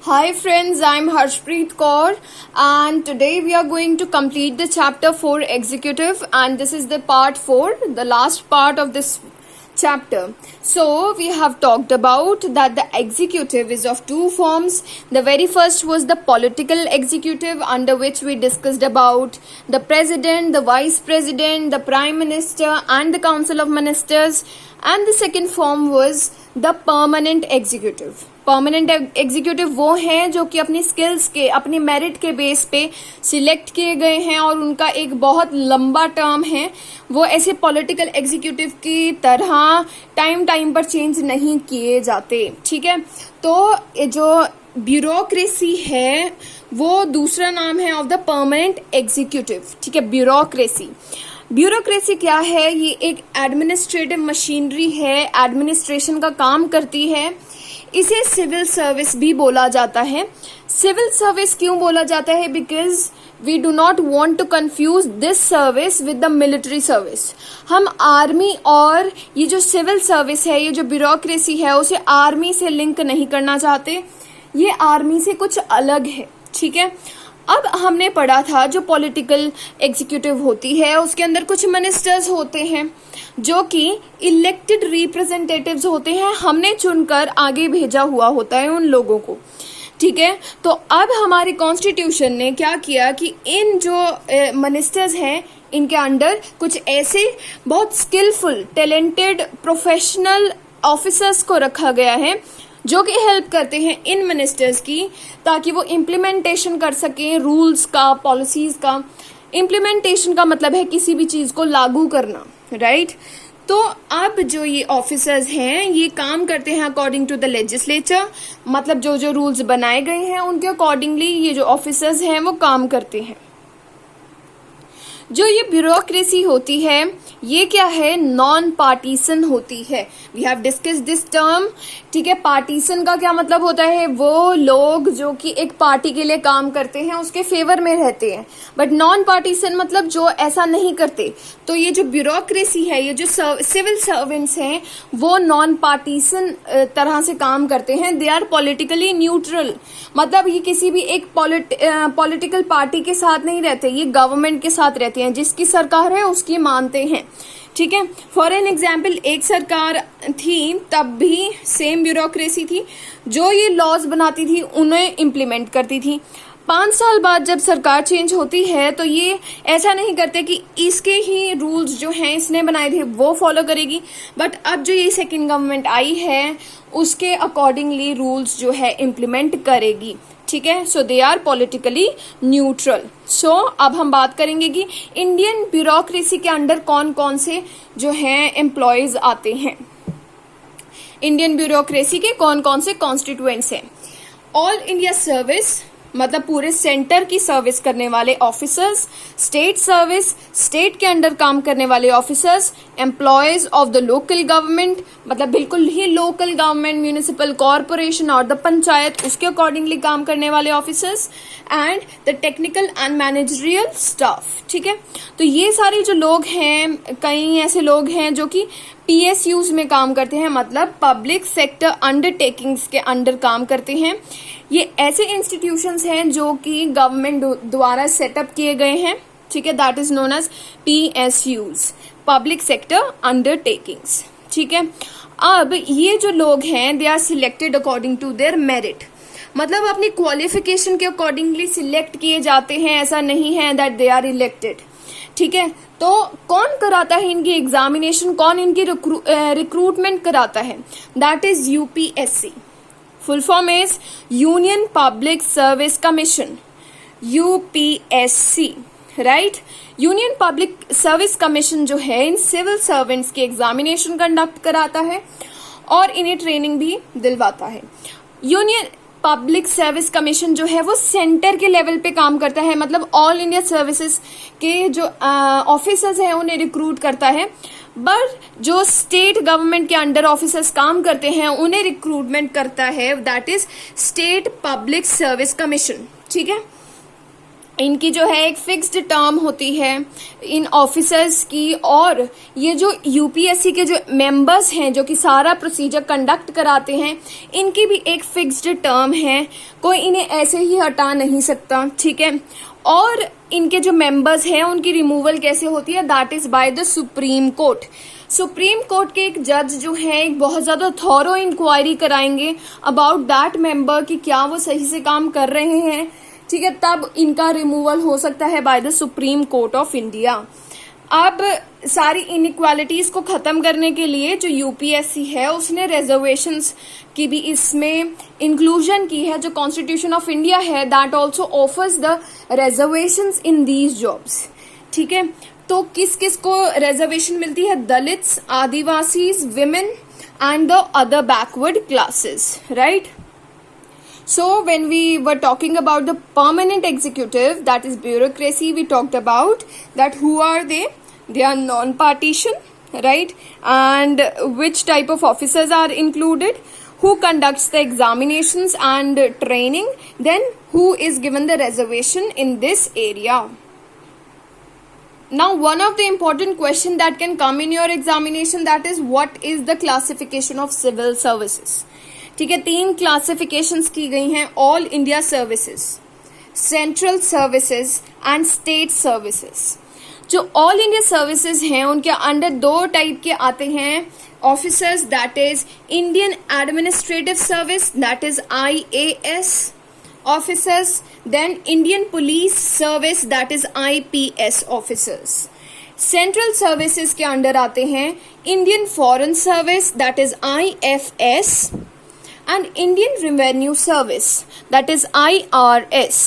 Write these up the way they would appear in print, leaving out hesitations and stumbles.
Hi friends, I'm Harshpreet Kaur and today we are going to complete the chapter 4 executive and this is the part 4, the last part of this chapter. So we have talked about that the executive is of two forms. The very first was the political executive, under which we discussed about the president, the vice president, the prime minister and the council of ministers, and the second form was the permanent executive. Permanent executive वो हैं जो कि अपनी skills के, अपनी merit के base पे select किए गए हैं और उनका एक बहुत लंबा टर्म है. वो ऐसे पॉलिटिकल एग्जीक्यूटिव की तरह टाइम पर चेंज नहीं किए जाते. ठीक है, तो जो ब्यूरोक्रेसी है वो दूसरा नाम है ऑफ द परमानेंट एग्जीक्यूटिव. ठीक है, ब्यूरोक्रेसी क्या है? ये एक एडमिनिस्ट्रेटिव मशीनरी है, एडमिनिस्ट्रेशन का काम करती है. इसे सिविल सर्विस भी बोला जाता है. सिविल सर्विस क्यों बोला जाता है? Because we do not want to confuse this service with the military service. हम आर्मी और ये जो सिविल सर्विस है, ये जो ब्यूरोक्रेसी है, उसे आर्मी से लिंक नहीं करना चाहते. ये आर्मी से कुछ अलग है. ठीक है, अब हमने पढ़ा था जो पॉलिटिकल एग्जीक्यूटिव होती है उसके अंदर कुछ मिनिस्टर्स होते हैं जो कि इलेक्टेड रिप्रेजेंटेटिव्स होते हैं. हमने चुनकर आगे भेजा हुआ होता है उन लोगों को. ठीक है, तो अब हमारे कॉन्स्टिट्यूशन ने क्या किया कि इन जो मिनिस्टर्स हैं इनके अंडर कुछ ऐसे बहुत स्किलफुल, टैलेंटेड, प्रोफेशनल ऑफिसर्स को रखा गया है जो कि हेल्प करते हैं इन मिनिस्टर्स की, ताकि वो इम्प्लीमेंटेशन कर सकें रूल्स का, पॉलिसीज का. इम्प्लीमेंटेशन का मतलब है किसी भी चीज को लागू करना, राइट? तो अब जो ये ऑफिसर्स हैं ये काम करते हैं अकॉर्डिंग टू द लेजिस्लेचर. मतलब जो जो रूल्स बनाए गए हैं उनके अकॉर्डिंगली ये जो ऑफिसर्स हैं वो काम करते हैं. जो ये ब्यूरोक्रेसी होती है ये क्या है? नॉन पार्टीसन होती है. We have discussed this term. ठीक है, पार्टीसन का क्या मतलब होता है? वो लोग जो कि एक पार्टी के लिए काम करते हैं उसके फेवर में रहते हैं. बट नॉन पार्टीसन मतलब जो ऐसा नहीं करते. तो ये जो ब्यूरोक्रेसी है, ये जो सिविल सर्वेंट्स हैं वो नॉन पार्टीसन तरह से काम करते हैं. They are politically neutral. मतलब ये किसी भी एक पॉलिटिकल पार्टी के साथ नहीं रहते, ये गवर्नमेंट के साथ रहते हैं. जिसकी सरकार है उसकी मानते हैं. ठीक है, फॉर एन एग्जाम्पल एक सरकार थी तब भी सेम ब्यूरोक्रेसी थी. जो ये लॉज बनाती थी उन्हें इम्प्लीमेंट करती थी. 5 साल बाद जब सरकार चेंज होती है तो ये ऐसा नहीं करते कि इसके ही रूल्स जो हैं इसने बनाए थे वो फॉलो करेगी. बट अब जो ये सेकंड गवर्नमेंट आई है उसके अकॉर्डिंगली रूल्स जो है इम्प्लीमेंट करेगी. ठीक है, सो दे आर पॉलिटिकली न्यूट्रल. सो अब हम बात करेंगे कि इंडियन ब्यूरोक्रेसी के अंडर कौन कौन से जो हैं एम्प्लॉयज आते हैं. इंडियन ब्यूरोक्रेसी के कौन कौन से कॉन्स्टिट्यूएंट्स हैं? ऑल इंडिया सर्विस मतलब पूरे सेंटर की सर्विस करने वाले ऑफिसर्स, स्टेट सर्विस, स्टेट के अंडर काम करने वाले officers, employees of the local government मतलब बिल्कुल ही लोकल गवर्नमेंट, म्यूनिसिपल कॉर्पोरेशन और द पंचायत उसके अकॉर्डिंगली काम करने वाले officers, and the technical and managerial staff. ठीक है, तो ये सारे जो लोग हैं, कई ऐसे लोग हैं जो कि PSUs में काम करते हैं, मतलब पब्लिक सेक्टर अंडरटेकिंग्स के अंडर काम करते हैं. ये ऐसे इंस्टीट्यूशंस हैं जो कि गवर्नमेंट द्वारा सेटअप किए गए हैं. ठीक है, that is known as PSUs, public sector undertakings. ठीक है, अब ये जो लोग हैं they are selected according to their merit. मतलब अपनी क्वालिफिकेशन के अकॉर्डिंगली सिलेक्ट किए जाते हैं. ऐसा नहीं है दैट दे आर इलेक्टेड. ठीक है, तो कौन कराता है इनकी एग्जामिनेशन, कौन इनकी रिक्रूटमेंट कराता है? That is UPSC. Full form is union public service commission, UPSC, right? Union public service commission जो है इन सिविल सर्वेंट्स की एग्जामिनेशन कंडक्ट कराता है और इन्हें ट्रेनिंग भी दिलवाता है. यूनियन पब्लिक सर्विस कमीशन जो है वो सेंटर के लेवल पे काम करता है. मतलब ऑल इंडिया सर्विसेज के जो ऑफिसर्स हैं उन्हें रिक्रूट करता है. बट जो स्टेट गवर्नमेंट के अंडर ऑफिसर्स काम करते हैं उन्हें रिक्रूटमेंट करता है, that is state public service commission. ठीक है, इनकी जो है एक फिक्स्ड टर्म होती है इन ऑफिसर्स की, और ये जो यूपीएससी के जो मेंबर्स हैं जो कि सारा प्रोसीजर कंडक्ट कराते हैं, इनकी भी एक फिक्स्ड टर्म है, कोई इन्हें ऐसे ही हटा नहीं सकता, ठीक है। और इनके जो मेंबर्स हैं उनकी रिमूवल कैसे होती है, that is by the supreme court. Supreme court के एक जज जो है एक बहुत ज्यादा थॉरो इंक्वायरी कराएंगे अबाउट दैट मेंबर कि क्या वो सही से काम कर रहे हैं, ठीक है, तब इनका रिमूवल हो सकता है by the supreme court of India. अब सारी इनइक्वालिटीज को खत्म करने के लिए जो यूपीएससी है उसने रिजर्वेशंस की भी इसमें इंक्लूजन की है। जो कॉन्स्टिट्यूशन ऑफ इंडिया है that also offers the reservations in these jobs, ठीक है। तो किस किस को रिजर्वेशन मिलती है, Dalits, Adivasis, women and the other backward classes, right. So when we were talking about the permanent executive, that is bureaucracy, we talked about that who are they? They are non-partisan, right? And which type of officers are included? Who conducts the examinations and training? Then who is given the reservation in this area? Now one of the important question that can come in your examination, that is what is the classification of civil services? ठीक है, 3 classifications की गई हैं, all India services, central services and state services. जो all India services हैं उनके under 2 type के आते हैं officers, that is Indian administrative service, that is IAS officers, then Indian police service, that is IPS officers. Central services के under आते हैं Indian foreign service, that is IFS, and Indian Revenue Service, that is IRS.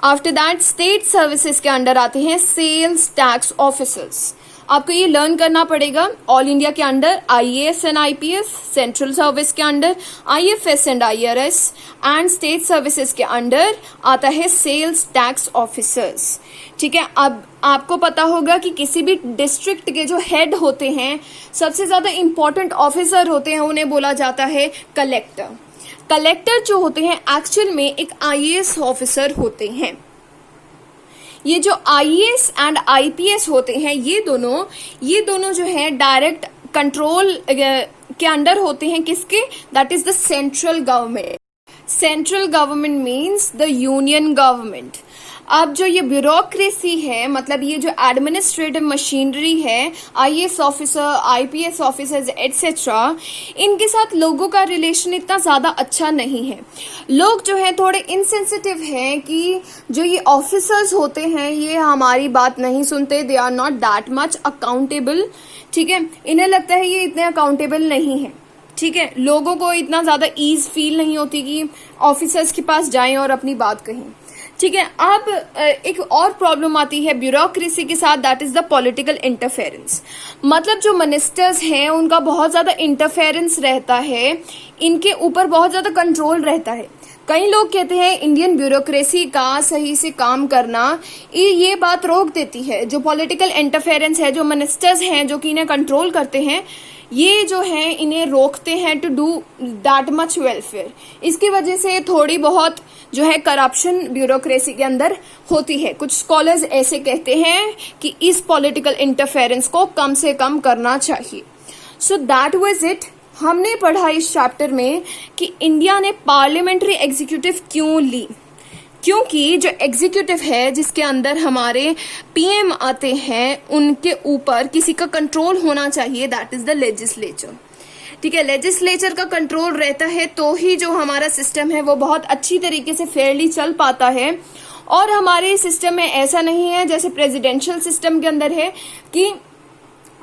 After that state services के under आते हैं sales tax officers. आपको ये learn करना पड़ेगा। ऑल इंडिया के अंडर IAS एंड IPS, सेंट्रल सर्विस के under IFS and IRS, and state services के अंडर आता है सेल्स टैक्स ऑफिसर्स, ठीक है। अब आपको पता होगा कि किसी भी डिस्ट्रिक्ट के जो हेड होते हैं, सबसे ज्यादा इंपॉर्टेंट ऑफिसर होते हैं, उन्हें बोला जाता है कलेक्टर। कलेक्टर जो होते हैं एक्चुअल में एक IAS ऑफिसर होते हैं। ये जो IAS एंड IPS होते हैं ये दोनों जो है डायरेक्ट कंट्रोल के अंडर होते हैं, किसके, that is the central government. Central government means the union government. अब जो ये ब्यूरोक्रेसी है, मतलब ये जो एडमिनिस्ट्रेटिव मशीनरी है, IAS officer, IPS officers etcetera, इनके साथ लोगों का रिलेशन इतना ज्यादा अच्छा नहीं है। लोग जो है थोड़े इनसेंसिटिव हैं कि जो ये ऑफिसर्स होते हैं ये हमारी बात नहीं सुनते, they are not that much accountable, ठीक है। इन्हें लगता है ये इतने अकाउंटेबल नहीं है, ठीक है। लोगों को इतना ज्यादा ईज फील नहीं होती कि ऑफिसर्स के पास जाएं और अपनी बात कहें, ठीक है। अब एक और प्रॉब्लम आती है ब्यूरोक्रेसी के साथ, that is the political interference. मतलब जो मिनिस्टर्स हैं उनका बहुत ज्यादा इंटरफेरेंस रहता है, इनके ऊपर बहुत ज्यादा कंट्रोल रहता है। कई लोग कहते हैं इंडियन ब्यूरोक्रेसी का सही से काम करना ये बात रोक देती है। जो पॉलिटिकल इंटरफेरेंस है, जो मिनिस्टर्स हैं जो कि इन्हें कंट्रोल करते हैं, ये जो है इन्हें रोकते हैं to do that much welfare. इसकी वजह से थोड़ी बहुत जो है करप्शन ब्यूरोक्रेसी के अंदर होती है। कुछ स्कॉलर्स ऐसे कहते हैं कि इस पॉलिटिकल इंटरफेरेंस को कम से कम करना चाहिए। So that was it. हमने पढ़ा इस चैप्टर में कि इंडिया ने पार्लियामेंट्री एग्जीक्यूटिव क्यों ली, क्योंकि जो एग्जीक्यूटिव है जिसके अंदर हमारे PM आते हैं, उनके ऊपर किसी का कंट्रोल होना चाहिए, दैट इज द लेजिस्लेचर, ठीक है। लेजिस्लेचर का कंट्रोल रहता है तो ही जो हमारा सिस्टम है वो बहुत अच्छी तरीके से फेयरली चल पाता है। और हमारे सिस्टम में ऐसा नहीं है जैसे प्रेसिडेंशियल सिस्टम के अंदर है कि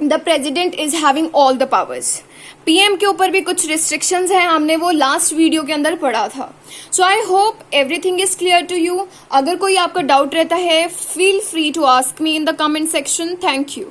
the president is having all the powers. PM के ऊपर भी कुछ रिस्ट्रिक्शंस हैं, हमने वो लास्ट वीडियो के अंदर पढ़ा था। So I hope everything is clear to you. अगर कोई आपका डाउट रहता है, feel free to ask me in the comment section. Thank you.